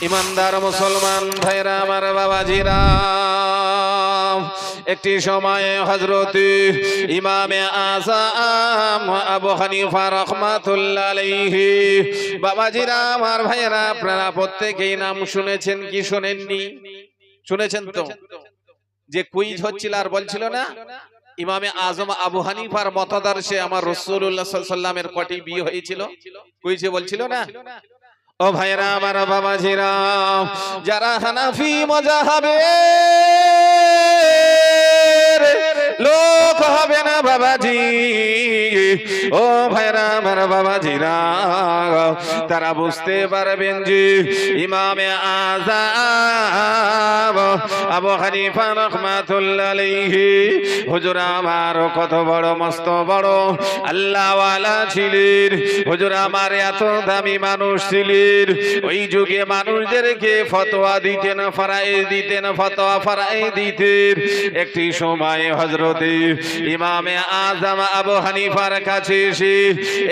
ইমানদার মুসলমান ভাইরা আমার বাবাজিরা, একটি সময়ে হযরত ইমামে আযম আবু হানিফা রাহমাতুল্লাহ আলাইহি, বাবাজিরা আমার ভাইরা, আপনারা প্রত্যেকেই নাম শুনেছেন কি শুনেননি? শুনেছেন তো? যে কুইজ হচ্ছিল আর বলছিল না ইমামে আজম আবু হানিফার মতাদর্শে আমার রাসূলুল্লাহ সাল্লাল্লাহু আলাইহি ওয়াসাল্লামের কটি বিয়ে হয়েছিল, কুইজে বলছিল না? ও ভাইরা আমার বাবাজিরা, যারা হানাফি মাযহাবের লোক হবে না বাবাজি, ও ভাইরা আমার বাবাজিরা, তারা বুঝতে পারবেন যে ইমামে আযম আবু হানিফা রাহমাতুল্লাহ আলাইহি হুজুর আমার কত বড় মস্ত বড় আল্লাহওয়ালা ছিলেন। হুজুর আমার এত দামি মানুষ ছিলেন। ওই যুগে মানুষদেরকে ফতোয়া দিতেন, ফরায়েজ দিতেন, ফতোয়া ফরায়েজ দিতেন। একটি সময় হযরতে ইমামে আযম আবু হানিফার কাছে এসে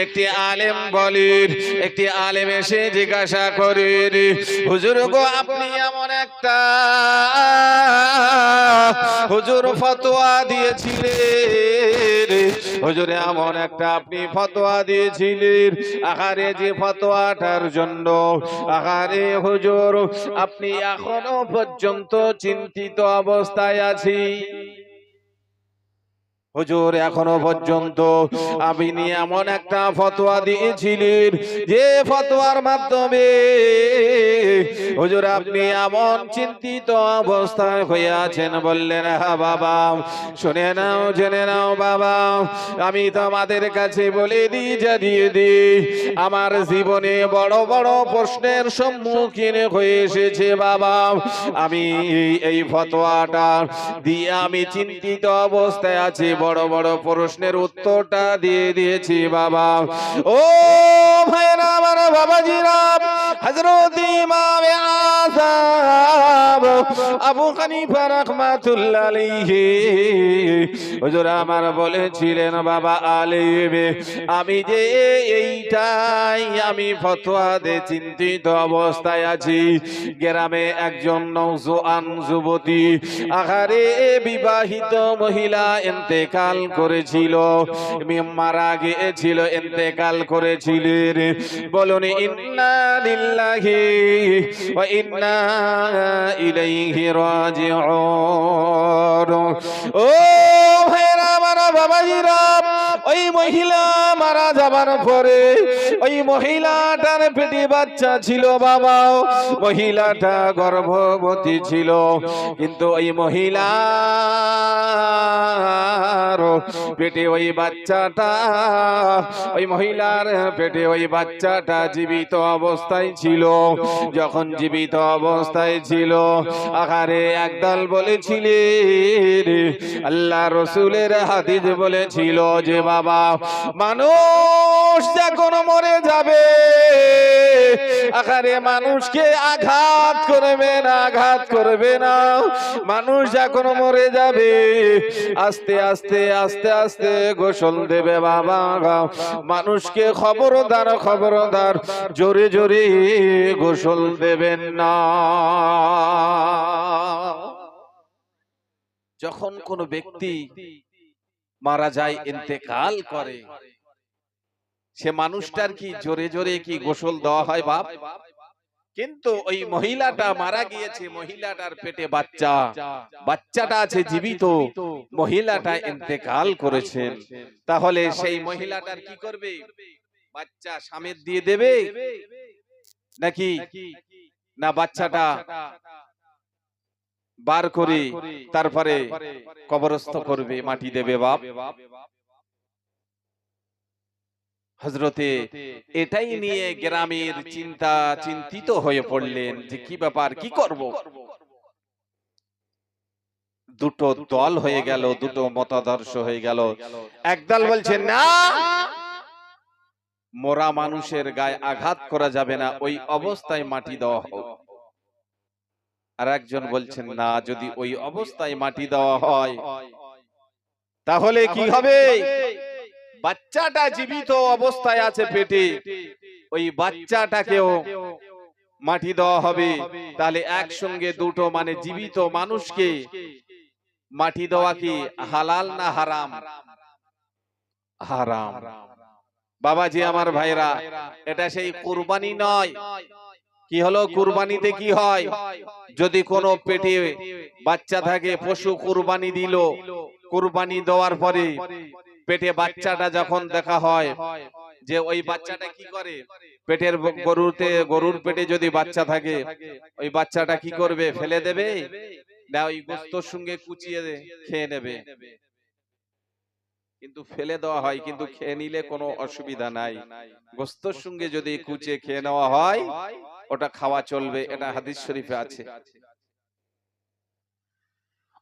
একটি আলেম বলেন, একটি আলেম এসে জিজ্ঞাসা করেন, হুজুর গো, আপনি এমন একটা হুজুর ফতোয়া দিয়েছিলেন, হুজুরে এমন একটা আপনি ফতোয়া দিয়েছিলেন, আহারে যে ফতোয়াটার জন্য আহারে হুজুর আপনি এখনো পর্যন্ত চিন্তিত অবস্থায় আছি। হুজুর এখনো পর্যন্ত আপনি এমন একটা ফতোয়া দিয়েছিলেন যে ফতোয়ার মাধ্যমে হুজুর আপনি এমন চিন্তিত অবস্থায় হয়ে আছেন। বললেন, হ্যাঁ বাবা, শুনে নাও, জেনে নাও বাবা, আমি তোমাদের কাছে বলে দিই, জানিয়ে দিই, আমার জীবনে বড় বড় প্রশ্নের সম্মুখীন হয়ে এসেছে বাবা। আমি এই ফতোয়াটা দিয়ে আমি চিন্তিত অবস্থায় আছি, বড় বড় প্রশ্নের উত্তরটা দিয়ে দিয়েছি বাবা। ও ভাইরা আমার বাবাজিরা, হযরত ইমামে আযম আবু হানিফা রাহমাতুল্লাহ আলাইহি হুজুর আমার বলেছিলেন, বাবা আলেম, আমি যে এইটাই আমি ফতোয়া দিয়ে চিন্তিত অবস্থায় আছি। গ্রামে একজন নওজোয়ান যুবতী, আহারে বিবাহিত মহিলা ইন্তেকাল করেছিল, মারা গিয়েছিল, ইন্তেকাল করেছিলেন। বলুন ইন্না লিল্লাহি ওয়া ইন্না ইলাইহি রাজিউন। ও ভাইরা আমার বাবাজিরা, ওই মহিলা মারা যাবার পরে ওই মহিলাটার পেটে বাচ্চা ছিল বাবা, মহিলাটা গর্ভবতী ছিল, কিন্তু ওই মহিলার পেটে ওই বাচ্চাটা, ওই মহিলার পেটে ওই বাচ্চাটা জীবিত অবস্থায় ছিল। যখন জীবিত অবস্থায় ছিল, আহারে একদল বলেছিলেন, আল্লাহ রসুলের হাদিস বলেছিল যে বাবা, মানুষ যখন মরে যাবে, আহারে মানুষকে আঘাত করবে না, আঘাত করবে না। মানুষ যখন মরে যাবে, আস্তে আস্তে আস্তে আস্তে গোসল দেবে বাবা। মানুষকে খবরদার, খবরদার, জোরে জোরে গোসল দেবেন না। যখন কোন ব্যক্তি মারা যায়, ইন্তেকাল করে, সে মানুষটার কি জোরে জোরে কি গোসল দেওয়া হয় বাপ? কিন্তু ওই মহিলাটা মারা গিয়েছে, মহিলাটার পেটে বাচ্চা, বাচ্চাটা আছে জীবিত, মহিলাটা ইন্তেকাল করেছেন। তাহলে সেই মহিলাটার কি করবে? বাচ্চা স্বামীর দিয়ে দেবে নাকি না বাচ্চাটা বার করে তারপরে কবরস্থ করবে, মাটি দেবে বাপ? হযরতে এটাই নিয়ে গ্রামের চিন্তিত হয়ে পড়লেন যে কি ব্যাপার, কি করব। দুটো দল হয়ে গেল, দুটো মতাদর্শ হয়ে গেল। একদল বলছে না, মরা মানুষের গায়ে আঘাত করা যাবে না, ওই অবস্থায় মাটি দেওয়া হোক। আর একজন বলছেন না, যদি ওই অবস্থায় মাটি দেওয়া হয় তাহলে কি হবে? বাচ্চাটা জীবিত অবস্থায় আছে পেটে, ওই বাচ্চাটাকেও মাটি দেওয়া হবে, তাহলে একসঙ্গে দুটো মানে জীবিত মানুষকে মাটি দেওয়া কি হালাল না হারাম? হারাম। বাবাজি আমার ভাইরা, এটা সেই কুরবানি নয়। কি হলো কুরবানিতে কি হয়? যদি কোনো পেটে বাচ্চা থাকে, পশু কুরবানি দিল, কুরবানি দেওয়ার পরে পেটে বাচ্চাটা যখন দেখা হয় যে ওই বাচ্চাটা কি করে, পেটের গরুর পেটে যদি বাচ্চা থাকে ওই বাচ্চাটা কি করবে? ফেলে দেবে না ওই গোশতের সঙ্গে কুচিয়ে খেয়ে নেবে? কিন্তু ফেলে দেওয়া হয়, কিন্তু খেয়ে নিলে কোনো অসুবিধা নাই। গোশতের সঙ্গে যদি কুচিয়ে খেয়ে নেওয়া হয় ওটা খাওয়া চলবে, এটা হাদিস শরীফে আছে।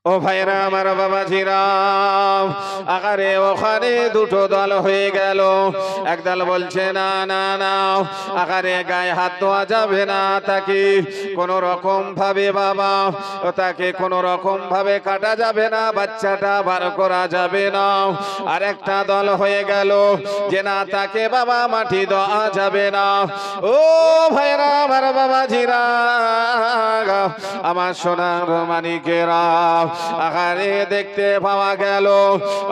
ও ভাইরা আমার, বাবাজিরা, আকারে ওখানে দুটো দল হয়ে গেল। একদল বলছে না না না, আকারে গায়ে হাত দেওয়া যাবে না, তাকে কোন রকম ভাবে বাবা তাকে কোন রকম ভাবে কাটা যাবে না, বাচ্চাটা বার করা যাবে না। আর একটা দল হয়ে গেল যে না, তাকে বাবা মাটি দেওয়া যাবে না। ও ভাইরা আমার, বাবাজিরা, আমার সোনার মানিকেরা, আকারে দেখতে পাওয়া গেল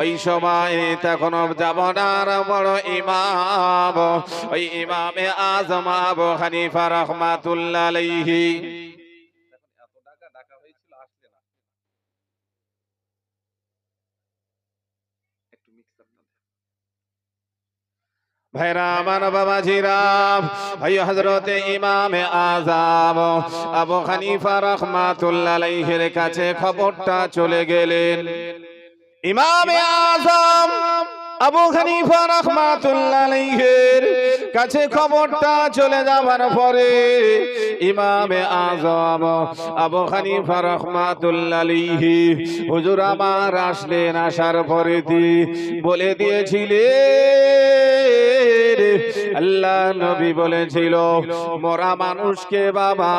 ওই সময় তখন জামানার বড় ইমাম, ওই ইমামে আজম আবু হানিফা রাহমাতুল্লাহ আলাইহি, ভাইরা আমার, বাবাজিরা, ভাই হযরতে ইমামে আযম আবু হানিফা রাহমাতুল্লাহ আলাইহির কাছে খবরটা চলে গেলেন। ইমামে আযম আবু হানিফা রাহমাতুল্লাহ আলাইহির কাছে খবরটা চলে যাবার পরে ইমামে আযম আবু হানিফা রাহমাতুল্লাহ আলাইহি হুজুর আমার আসলেন। আসার পরে বলে দিয়েছিলেন, আল্লাহ নবী বলেছিল মরা মানুষকে বাবা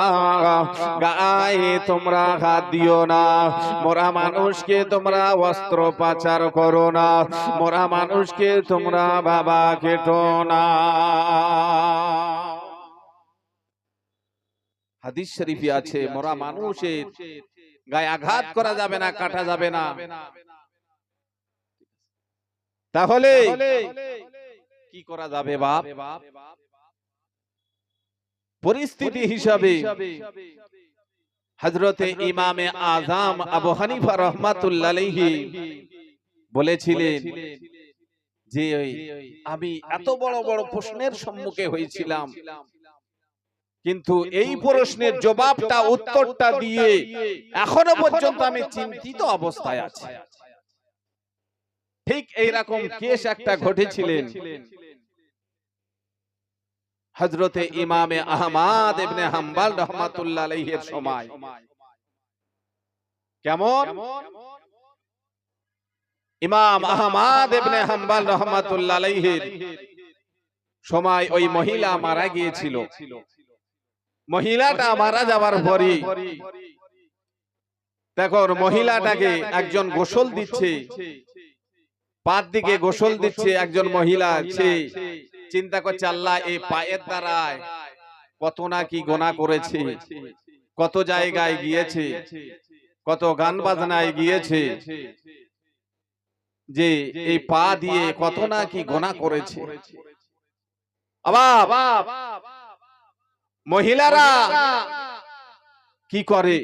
গায়ে তোমরা হাত দিও না, মরা মানুষকে তোমরা অস্ত্র পাচার করো না, মরা মানুষকে তোমরা বাবা কেটো না। হাদিস শরীফে আছে মরা মানুষের গায়ে আঘাত করা যাবে না, কাটা যাবে না। তাহলে কি করা যাবে বাপ? পরিস্থিতি হিসাবে হযরতে ইমামে আযম আবু হানিফা রাহমাতুল্লাহ আলাইহি বলেছিলেন যে আমি এত বড় বড় প্রশ্নের সম্মুখে হয়েছিলাম, কিন্তু এই প্রশ্নের জবাবটা উত্তরটা দিয়ে এখনো পর্যন্ত আমি চিন্তিত অবস্থায় আছি। ঠিক এইরকম কেস একটা ঘটেছিলেন হযরতে ইমামে আহমদ ইবনে হাম্বল রাহমাতুল্লাহ আলাইহির সময়। কেমন? ইমাম আহমদ ইবনে হাম্বল রাহমাতুল্লাহ আলাইহির সময় ওই মহিলা মারা গিয়েছিল। মহিলাটা মারা যাবার পরে দেখো মহিলাটাকে একজন গোসল দিচ্ছে, পায়ের দিকে গোসল দিচ্ছে একজন মহিলা। সে চিন্তা করছে আল্লাহ এই পায়ের দ্বারায় কত না কি গুনাহ করেছে, কত জায়গায় গিয়েছে, কত গান বাজনায় গিয়েছে, যে এই পা দিয়ে কত না কি গুনাহ করেছে। মহিলারা কি করে?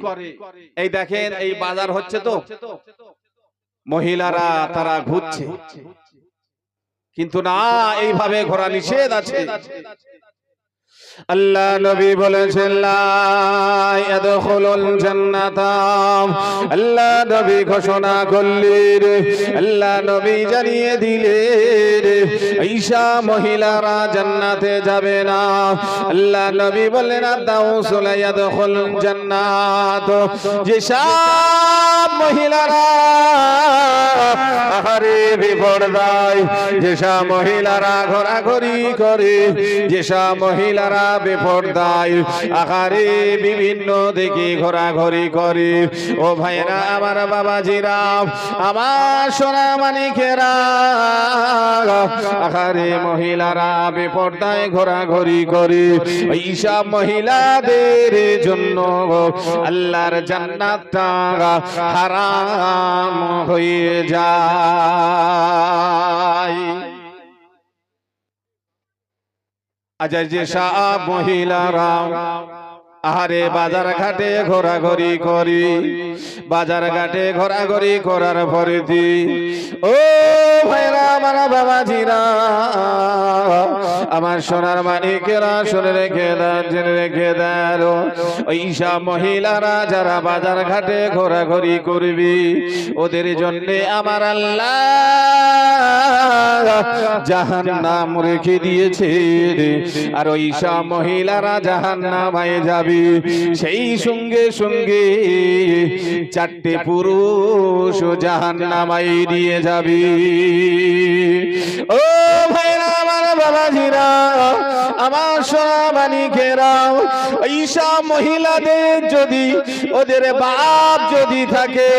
এই দেখেন এই বাজার হচ্ছে তো, মহিলারা তারা ঘুরছে, কিন্তু না, এইভাবে ঘোরা নিষেধ আছে। আল্লাহ নবী বলেছেন লা ইয়াদখুলুল জান্নাতা, আল্লাহ নবী ঘোষণা করলেন, আল্লাহ নবী জানিয়ে দিলেন ঈশা মহিলারা জান্নাতে যাবে না। আল্লাহ নবী বললেন আদাউসুল ইয়াদখুলুল জান্নাত, যে সব মহিলারা আহারে বেপরদায়, যে সব মহিলারা ঘোরাঘুরি করে, যে সব মহিলারা বেপরদায় আহারে বিভিন্ন দিকে ঘোরাঘুরি করে। ও ভাইরা আমার, বাবাজিরা, আমার সোনা মানিকেরা, আহারে মহিলারা বেপরদায় বেপরদায় ঘোরাঘুরি করে ওই সব মহিলাদের জন্য আল্লাহর জান্নাতটা হারাম হয়ে যায়। আজ যে সব মহিলারা আহারে বাজার ঘাটে ঘোরাঘুরি করি, বাজার ঘাটে ঘোরাঘুরি করার পরেতে ও ভাইরা আমার বাবাজিরা আমার সোনার মানিকেরা শুনে রেখে দেন, জেনে রেখে দেন, ওই সব মহিলারা যারা বাজার ঘাটে ঘোরাঘুরি করবি ওদের জন্য আমার আল্লাহ জাহান্নাম রেখে দিয়েছে। আর ওই সব মহিলারা জাহান্নামে যাবে, সেই সঙ্গে সঙ্গে চারটে পুরুষ জাহান্নামে দিয়ে যাবে। ও ভাইরা আমার বাবাজিরা আমার সোনা মানিকেরা, ওই সব মহিলাদের যদি ওদের বাপ যদি থাকে,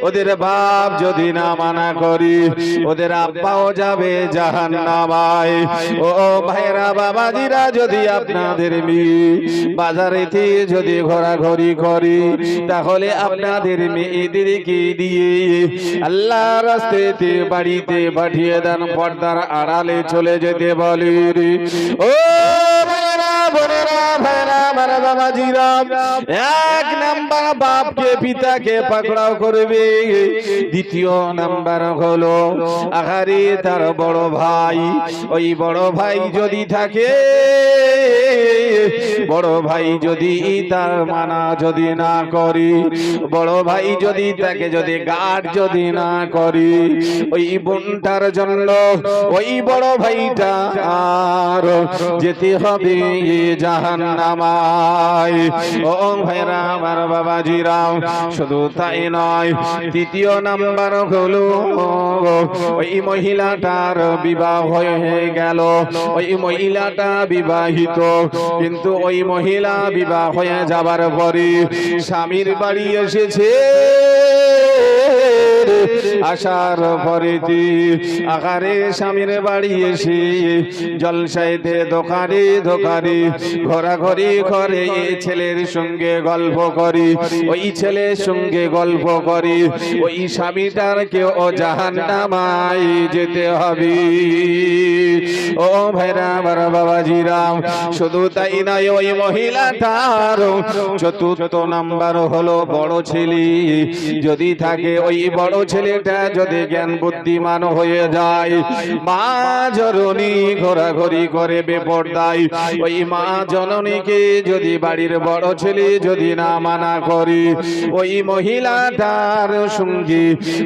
ওদের বাপ যদি না মানা করি ওদের আব্বাও যাবে জাহান্নামায়। ও ভাইরা বাবাজিরা যদি আপনাদের মেয়ে বাজারেতে যদি ঘোরাঘুরি করি তাহলে আপনাদের মেয়েদেরকে দিয়ে আল্লাহ রাস্তাতে বাড়িতে পাঠিয়ে দেন, পর্দার আড়ালে চলে যেতে বলে। ও ভাইরা বোনেরা ভাইরা আমার বাবাজিরা, এক নাম্বার বাপকে পিতাকে পাকড়াও করবে, দ্বিতীয় নাম্বার হলো আহারে তার বড় ভাই, ওই বড় ভাই যদি থাকে, বড় ভাই যদি তার মানা যদি না করি, বড় ভাই যদি তাকে যদি গার্ড যদি না করি, ওই বোনটার জন্য ওই বড় ভাইটা আর যেতে হবে জাহান্নামায়। ও ভাইরা আমার বাবাজিরা, শুধু তাই নয়, তৃতীয় নাম্বার হলো ওই মহিলাটার বিবাহ হয়ে গেল, ওই মহিলাটা বিবাহিত, কিন্তু ওই মহিলা বিবাহ হয়ে যাবার পরে স্বামীর বাড়ি এসেছে, আসার পরেতে আকারে স্বামীর বাড়ি এসে জলসাইতে দোকানে দোকানে ঘোরাঘুরি করে এই ছেলের সঙ্গে গল্প করি, ওই ছেলের সঙ্গে গল্প করি, ওই স্বামীটার কেউ জাহান্নামায় যেতে হবে। ও ভাইরা আমার বাবাজিরা, শুধু তাই নয়, ওই মহিলাটার চতুর্থ নাম্বার হলো বড় ছেলে যদি থাকে, ওই বড় ছেলেটা যদি জ্ঞান বুদ্ধিমান হয়ে যায়, মা জননী ঘোরাঘুরি করে বেপরদায়, ওই মা জননীকে যদি বাড়ির বড় ছেলে যদি না মানা করি, ওই মহিলাটার সঙ্গে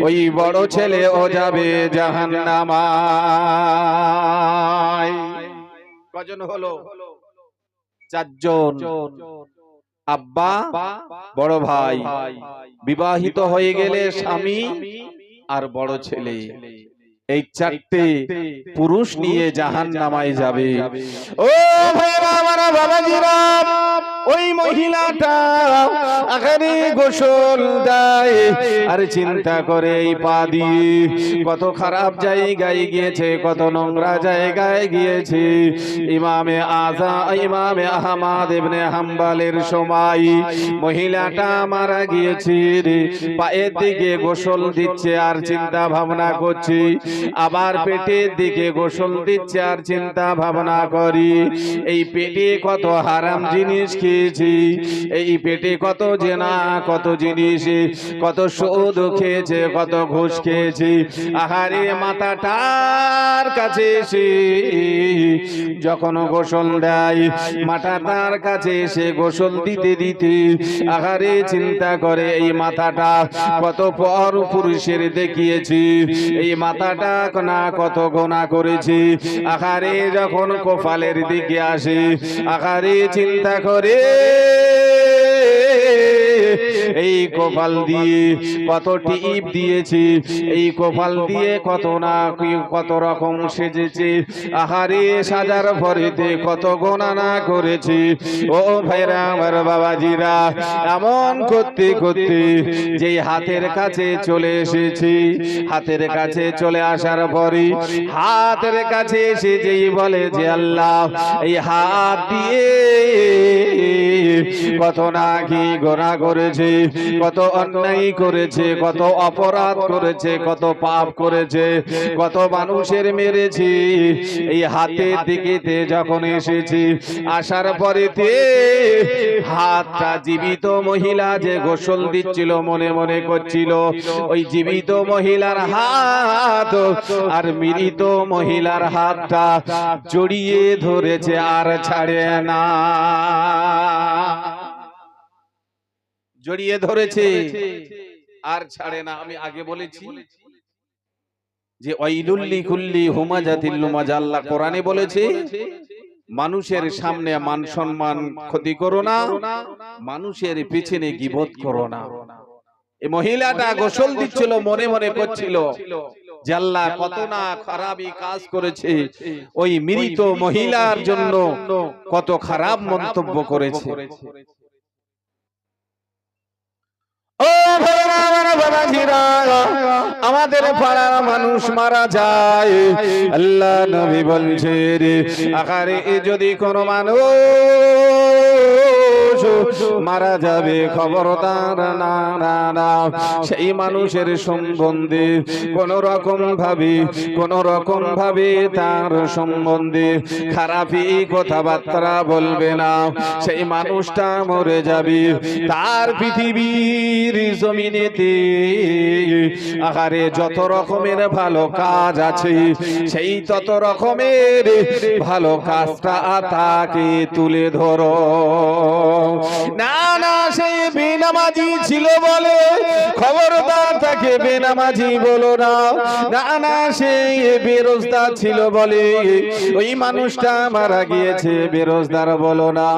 ওই বড় ছেলে ও যাবে জাহান্নামায়। কজন হলো? চারজন। আব্বা, বড় ভাই, বিবাহিত হয়ে গেলে স্বামী আর বড় ছেলে, এই চারটে পুরুষ নিয়ে জাহান্নামায় যাবে। ও ভাইরা আমার বাবাজিরা, ওই মহিলাটা আখানে গোসল দেয় আর চিন্তা করে এই পা দিয়ে কত খারাপ জায়গায় গিয়েছে, কত নোংরা জায়গায় গিয়েছে। ইমামে আহমদ ইবনে হাম্বলের সময় মহিলাটা মারা গিয়েছে, পায়ের দিকে গোসল দিচ্ছে আর চিন্তা ভাবনা করছে, আবার পেটের দিকে গোসল দিচ্ছে আর চিন্তা ভাবনা করি এই পেটে কত হারাম জিনিস খেয়েছি, এই পেটে কত জেনা, কত জিনিস, কত সুদ খেয়েছে, কত ঘুষ খেয়েছি। আহারে মাথাটার কাছে এসে যখন গোসল দেয়, মাথাটার কাছে এসে গোসল দিতে দিতে আহারে চিন্তা করে এই মাথাটা কত পর পুরুষের দেখিয়েছি, এই মাথাটা না কত গোনা করেছি। আহারে যখন কপালের দিকে আসে আহারে চিন্তা করে এই কপাল দিয়ে কত টিপ দিয়েছি, এই কপাল দিয়ে কত না কত রকম সেজেছে, আহারে সাজার পরেতে কত গণনা করেছি। ও ভাইরা আমার বাবাজিরা, এমন করতে করতে যে হাতের কাছে চলে এসেছি, হাতের কাছে চলে আসার পরে হাতের কাছে এসে যেই বলে যে আল্লাহ এই হাত দিয়ে কত না কি গোনা করেছে, কত অন্যায় করেছে, কত অপরাধ করেছে, কত পাপ করেছে, কত মানুষের মেরেছি। এই হাতের দিকেতে যখন এসেছি, আসার পরেতে হাতটা জীবিত মহিলা যে গোসল দিচ্ছিল মনে মনে করছিল ওই জীবিত মহিলার হাত আর মৃত মহিলার হাতটা জড়িয়ে ধরেছে আর ছাড়ে না, জড়িয়ে ধরেছে আর ছাড়ে না। আমি আগে বলেছি যে ওয়াইলুল্লি কুল্লি হুমাজাতিল লুমাজা, আল্লাহ কোরআনে বলেছে মানুষের সামনে মান সম্মান ক্ষতি করো না, মানুষের পিছনে গীবত করো না। এই মহিলাটা গোসল দিচ্ছিল, মনে মনে করছিল যে আল্লাহ কত না খারাপই কাজ করেছে, ওই মৃত মহিলার জন্য কত খারাপ মন্তব্য করেছে। ও ভাইরা আমার বাবাজিরা, আমাদের পাড়ার মানুষ মারা যায়, আল্লাহ নবী বলছে রে আকারে যদি কোনো মানুষ মারা যাবে খবরদার না না না, সেই মানুষের সম্বন্ধে কোন রকম ভাবে তার সম্বন্ধে খারাপই কথাবার্তা বলবে না। সেই মানুষটা মরে যাবে, তার পৃথিবীর জমিনেতে আহারে যত রকমের ভালো কাজ আছে সেই তত রকমের ভালো কাজটা তাকে তুলে ধরো না না। সেই বেনামাজি ছিল বলে খবরদার তাকে বেনামাজি বলো না, না না সেই বেরোজগার ছিল বলে ওই মানুষটা মারা গিয়েছে বেরোজগার বলো না।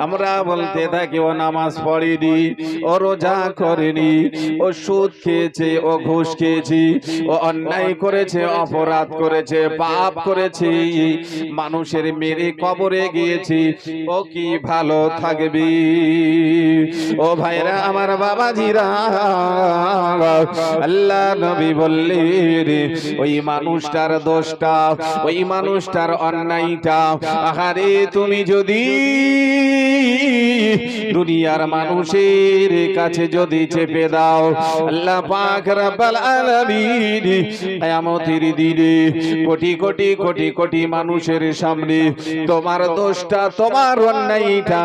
আমরা বলতে থাকি ও নামাজ পড়েনি, ও রোজা করেনি, ও সুদ খেয়েছে, ও ঘুষ খেয়েছি, ও অন্যায় করেছে, অপরাধ করেছে, পাপ করেছে, মানুষের মেরে কবরে গিয়েছি, ও কি ভালো থাকবে? ও ভাইরা আমার বাবাজিরা, আল্লাহ নবী বললেন ওই মানুষটার দোষটা, ওই মানুষটার অন্যায়টা আহারে তুমি যদি দুনিয়ার মানুষের কাছে যদি চেপে দাও, আল্লাহ পাক রব্বুল আলামিন কিয়ামতের দিনে কোটি কোটি কোটি কোটি মানুষের সামনে তোমার দোষটা, তোমার অন্যায়টা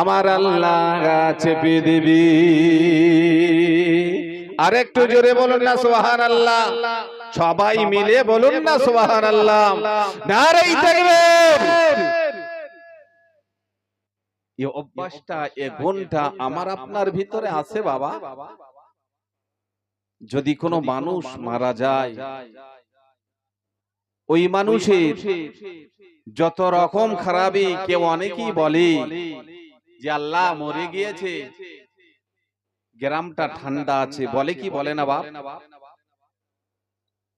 আমার আল্লাহ চেপে দেবে। আরেকটু জোরে বলুন না সুবহানাল্লাহ, সবাই মিলে বলুন না সুবহানাল্লাহ, নারে তাকবীর। এই অভ্যাসটা, এই গুণটা আমার আপনার ভিতরে আছে বাবা। যদি কোনো মানুষ মারা যায়, ওই মানুষের যত রকম খারাপই, কেউ অনেকেই বলে যে আল্লাহ মরে গিয়েছে, গ্রামটা ঠান্ডা আছে, বলে কি বলে না বাপ,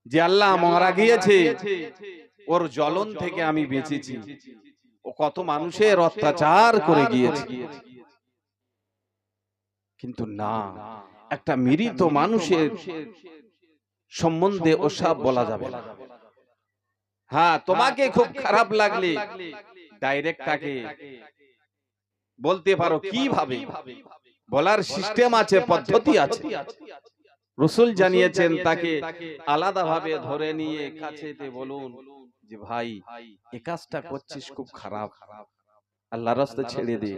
যে আল্লাহ মারা গিয়েছে, ওর জ্বলন থেকে আমি বেঁচেছি, ও কত মানুষের অত্যাচার করে গিয়েছে। কিন্তু না, একটা মৃত মানুষের সম্বন্ধে ওসব বলা যাবে না। হ্যাঁ, তোমাকে খুব খারাপ লাগলে ডাইরেক্ট তাকে বলতে পারো, কিভাবে বলার সিস্টেম আছে, পদ্ধতি আছে। রাসূল জানিয়েছেন তাকে আলাদাভাবে ধরে নিয়ে কাছেতে বলুন যে ভাই এই কাজটা করছিস খুব খারাপ, আল্লাহর রাস্তায় ছেড়ে দে,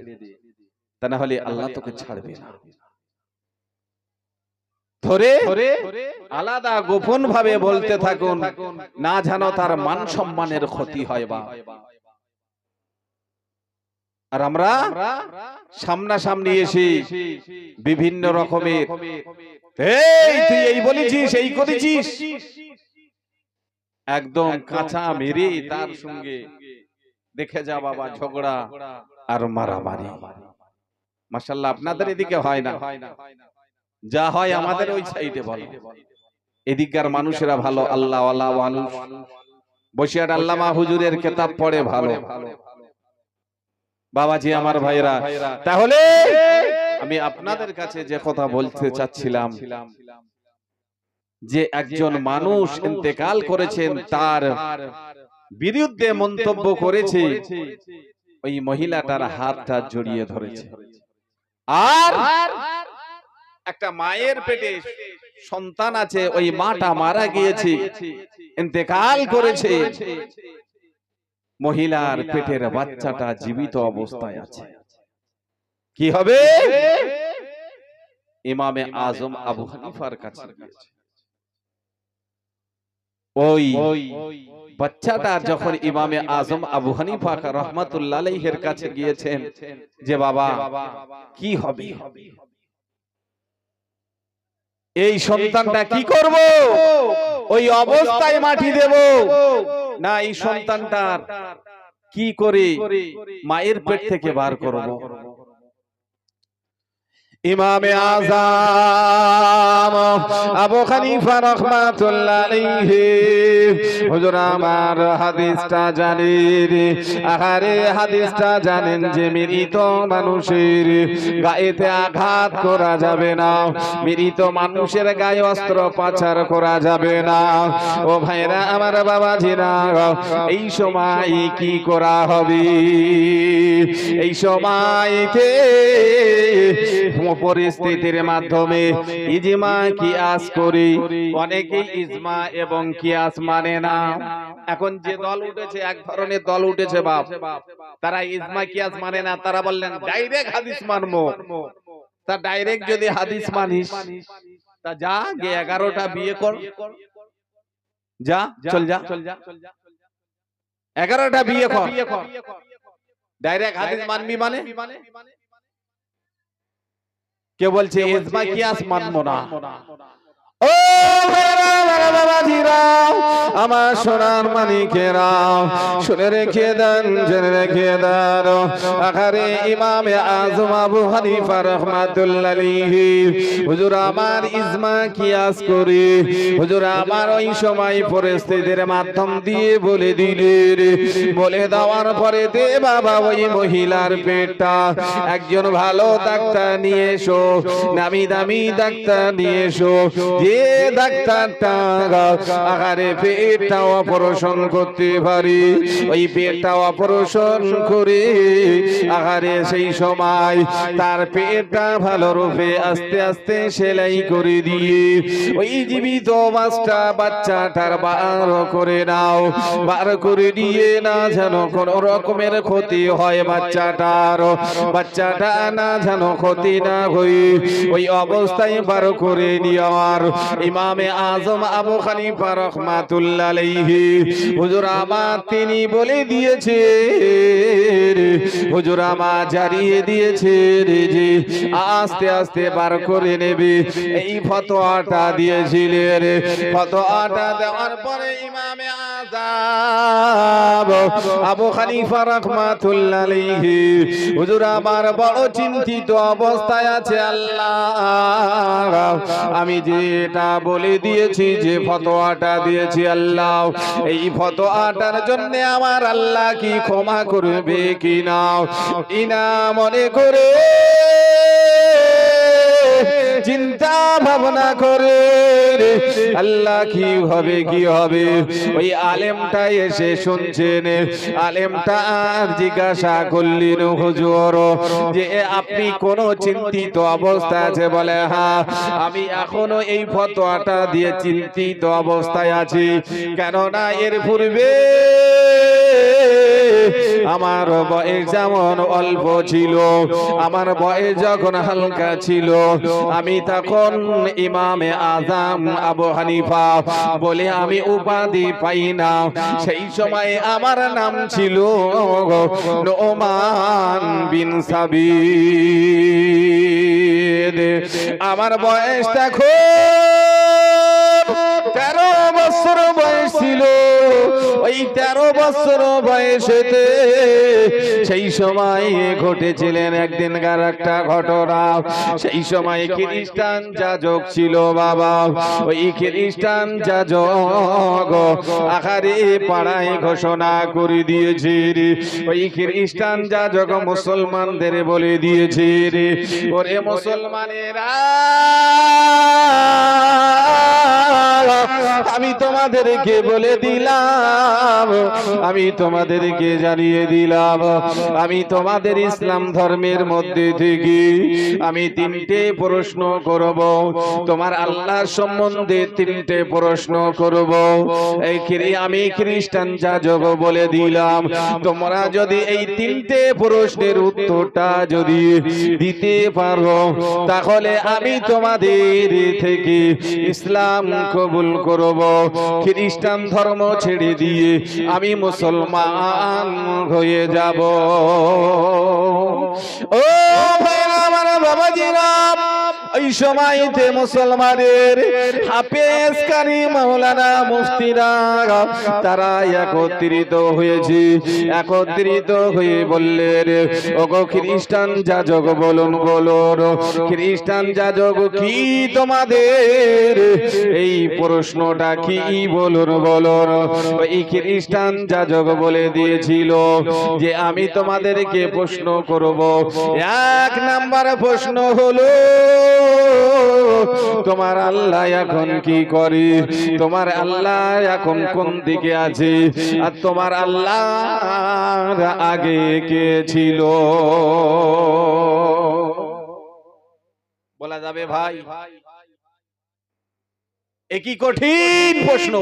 তা না হলে আল্লাহ তোকে ছাড়বে না। ধরে আলাদা গোপন ভাবে বলতে থাকুন, না জানো তার মান সম্মানের ক্ষতি হয় বা। আর আমরা সামনাসামনি এসে বিভিন্ন রকমের এই তুই এই বলেছিস, এই করেছিস, একদম কাঁচা মেরে তার সঙ্গে দেখে যা বাবা ঝগড়া আর মারামারি। মাশাআল্লাহ আপনাদের এদিকে হয় না, যা হয় আমাদের ওই সাইডে বলো। এদিককার মানুষেরা ভালো, আল্লাহ ওয়ালা মানুষ, বসিরহাট আল্লামা হুজুরের কিতাব পড়ে ভালো বাবাজি আমার ভাইরা। তাহলে আমি আপনাদের কাছে যে কথা বলতে চাচ্ছিলাম, যে একজন মানুষ ইন্তেকাল করেছেন, তার বিরুদ্ধে মন্তব্য করেছে, ওই মহিলাটার হাতটা জড়িয়ে ধরেছে। আর একটা মায়ের পেটে সন্তান আছে, ওই মাটা মারা গিয়েছে, ইন্তেকাল করেছে, মহিলার পেটের বাচ্চাটা জীবিত অবস্থায় আছে। কি হবে? ইমামে আজম আবু হানিফার কাছে গিয়েছে। ওই বাচ্চাটা যখন ইমামে আজম আবু হানিফা রাহমাতুল্লাহ আলাইহির কাছে গিয়েছেন, যে বাবা কি হবে, এই সন্তানটা কি করব, ওই অবস্থায় মাটি দেব না এই সন্তানটার কি করে মায়ের পেট থেকে বার করব? ইমামে আযম আবু হানিফা রাহমাতুল্লাহ আলাইহি হুজুর আমার হাদিসটা জানেন, আহারে হাদিসটা জানেন যে মৃত মানুষের গায়েতে আঘাত করা যাবে না, মৃত মানুষের গায়ে অস্ত্রোপচার করা যাবে না। ও ভাইরা আমার, বাবাজিরা, এই সময় কি করা হবে? এই সময়তে পরিস্থিতির মাধ্যমে ইজমা কিয়াস করি, অনেকেই ইজমা এবং কিয়াস মানে না। এখন যে দল উঠেছে, এক ধরনের দল উঠেছে বাপ, তারা ইজমা কিয়াস মানে না, তারা বললেন ডাইরেক্ট হাদিস মানবো। তা ডাইরেক্ট যদি হাদিস মানিস, তা যা গে 11টা বিয়ে কর, যা চল যা 11টা বিয়ে কর। ডাইরেক্ট হাদিস মানবি মানে? কে বলছে ইজমা কিয়াস মানবো না? ও বাবাজিরা, আমার সোনার মানিকেরা, শুনে রেখে দেন, জেনে রেখে দেন, আখারে ইমামে আযম আবু হানিফা রাহমাতুল্লাহ আলাইহি হুজুর আমার ইজমা কিয়াস করে, হুজুর আমার ওই সময় পরিস্থিতির মাধ্যম দিয়ে বলে দিলেন, বলে দেওয়ার পরে দে বাবা ওই মহিলার পেটটা একজন ভালো ডাক্তার নিয়ে এসো, নামি দামি ডাক্তার নিয়ে এসো, যে ডাক্তারটা আহারে পেটটা অপারেশন করতে পারি, ওই পেটটা অপারেশন করে আহারে সেই সময় তার পেটটা ভালো রূপে আস্তে আস্তে সেলাই করে দিয়ে ওই জীবিত বাচ্চাটার বার করে নাও, বার করে দিয়ে না যেন কোন রকমের ক্ষতি হয় বাচ্চাটা না যেন ক্ষতি না হই, ওই অবস্থায় বার করে নেওয়ার ইমামে আযম আবু হানিফা রাহমাতুল্লাহ আলাইহি হুজুর আমার তিনি বলে দিয়েছে, হুজুর আমার জারিয়ে দিয়েছে যে আস্তে আস্তে বার করে নেবে। এই ফতোয়াটা দিয়েছিলেন। ফতোয়াটা দেওয়ার পরে ইমামে আযম আবু হানিফা রাহমাতুল্লাহ আলাইহি হুজুর আমার বড় চিন্তিত অবস্থায় আছে। আল্লাহ, আমি যেটা বলে দিয়েছি, যে ফতোয়াটা দিয়েছি, আল্লাহ এই ফতোয়াটার জন্য আমার আল্লাহ কি ক্ষমা করবে কিনা, ইনা মনে করে চিন্তা ভাবনা করে আল্লাহ কি হবে কি হবে। ওই আলেমটা এসে শুনছেন, আলেমটা জিজ্ঞাসা করলেন, হুজুর যে আপনি কোন চিন্তিত অবস্থা আছে? বলে হ্যাঁ, আমি এখনো এই ফতোয়াটা দিয়ে চিন্তিত অবস্থায় আছি, কেননা এর পূর্বে আমার বয়স যেমন অল্প ছিল, আমার বয়স যখন হালকা ছিল, আমি তখন ইমামে আযম আবু হানিফা বলে আমি উপাধি পাই না। সেই সময় আমার নাম ছিল নোমান বিন সাবিদ। আমার বয়স তখন 13 বছর বয়স ছিল। ওই ওই 13 বছর বয়সেতে সেই সময় ঘটেছিলেন একদিনকার একটা ঘটনা। সেই সময় খ্রিস্টান যাজক ছিল বাবা, ওই খ্রিস্টান যাজক আকারে পাড়ায় ঘোষণা করে দিয়েছে, ওই খ্রিস্টান যাজক মুসলমানদের বলে দিয়েছে, ওরে মুসলমানেরা আমি তোমাদেরকে বলে দিলাম, আমি তোমাদেরকে জানিয়ে দিলাম, আমি তোমাদের ইসলাম ধর্মের মধ্যে থেকে আমি 3টে প্রশ্ন করব, তোমার আল্লাহ সম্বন্ধে 3টে প্রশ্ন করব। এই আমি খ্রিস্টান যাজক বলে দিলাম, তোমরা যদি এই 3টে প্রশ্নের উত্তরটা যদি দিতে পারো তাহলে আমি তোমাদের থেকে ইসলাম কবুল করব, খ্রিস্টান ধর্ম ছেড়ে দিয়ে আমি মুসলমান হয়ে যাব। ও ভাইরা আমার, বাবাজিরা, এই সময়তে মুসলমানের হাফেজ কারি মাওলানা মুফতিরা তারা একত্রিত হয়েছে, একত্রিত হয়ে বললেন, ওগো খ্রিস্টান যাজক বলুন বলুন, খ্রিস্টান যাজক কি তোমাদের এই প্রশ্নটা কি বলুন বলুন। এই খ্রিস্টান যাজক বলে দিয়েছিল যে আমি তোমাদেরকে প্রশ্ন করব, 1 নাম্বার প্রশ্ন হলো তোমার আল্লাহ এখন কি করে, তোমার আল্লাহ এখন কোন দিকে আছে, আর তোমার আল্লাহ আগে কে ছিল। বলা যাবে ভাই একই কঠিন প্রশ্ন,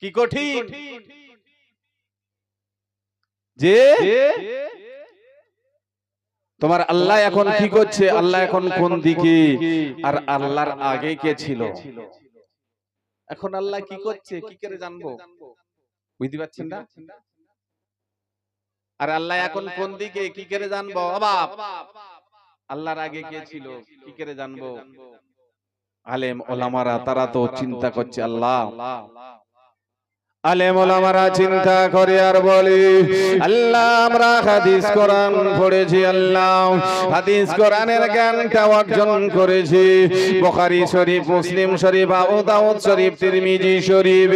কি কঠিন যে তোমার আল্লাহ এখন কি করছে, আল্লাহ এখন কোন দিকে, আর আল্লাহর আগে কে ছিল। এখন আল্লাহ কি করছে কি করে জানবো, বুঝতে পারছেন না? আর আল্লাহ এখন কোন দিকে কি করে জানবো, বাপ আল্লাহর আগে কে ছিল কি করে জানবো। আলেম ওলামারা তারা তো চিন্তা করছে, আল্লাহ আলেম ওলামারা চিন্তা করে আর বলে, আল্লাহ আমরা হাদিস কোরআন পড়েছি, আল্লাহ হাদিস কোরআনের জ্ঞানটা অর্জন করেছি, বুখারী শরীফ, মুসলিম শরীফ, আবু দাউদ শরীফ, তিরমিজি শরীফ,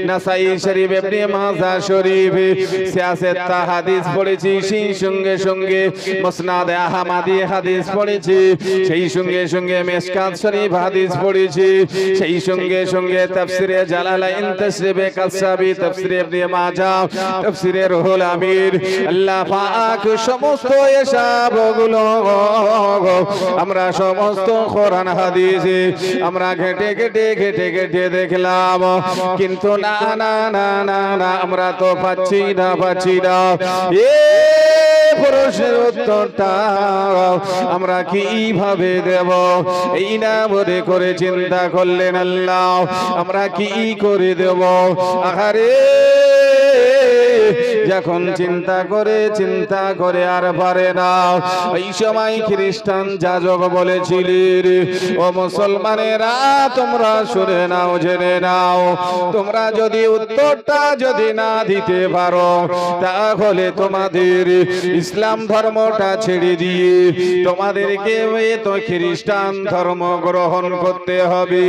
নাসাই শরীফ, ইবনে মাজাহ শরীফ, সিয়াসেত হাদিস পড়েছি, সেই সঙ্গে সঙ্গে মুসনাদ আহমদি হাদিস পড়েছি, সেই সঙ্গে সঙ্গে মিশকাত শরীফ হাদিস পড়েছি, সেই সঙ্গে সঙ্গে তাফসিরে জালালাইন, তাফসিরে কাসাব, তাফসিরে ইবনে মাজাহ, তাফসিরে রুহুল আমির, আল্লাহ পাক সমস্ত এসবগুলো আমরা সমস্ত কোরআন হাদিসে আমরা ঘেটে ঘেটে ঘেটে ঘেটে দেখলাম, কিন্তু না না না না না আমরা তো পাচ্ছি না, পাচ্ছি না। প্রশ্নের উত্তরটা আমরা কিভাবে দেব, এই না মনে করে চিন্তা করলেন আল্লাহ আমরা কি করে দেব। আহারে যখন চিন্তা করে আর পারে না, এই সময় খ্রিস্টান যাজক বলেছিলেন, ও মুসলমানেরা তোমরা শুনে নাও, জেনে নাও, তোমরা যদি উত্তরটা যদি না দিতে পারো তাহলে তোমাদের ইসলাম ধর্মটা ছেড়ে দিয়ে তোমাদেরকে তো খ্রিস্টান ধর্ম গ্রহণ করতে হবে।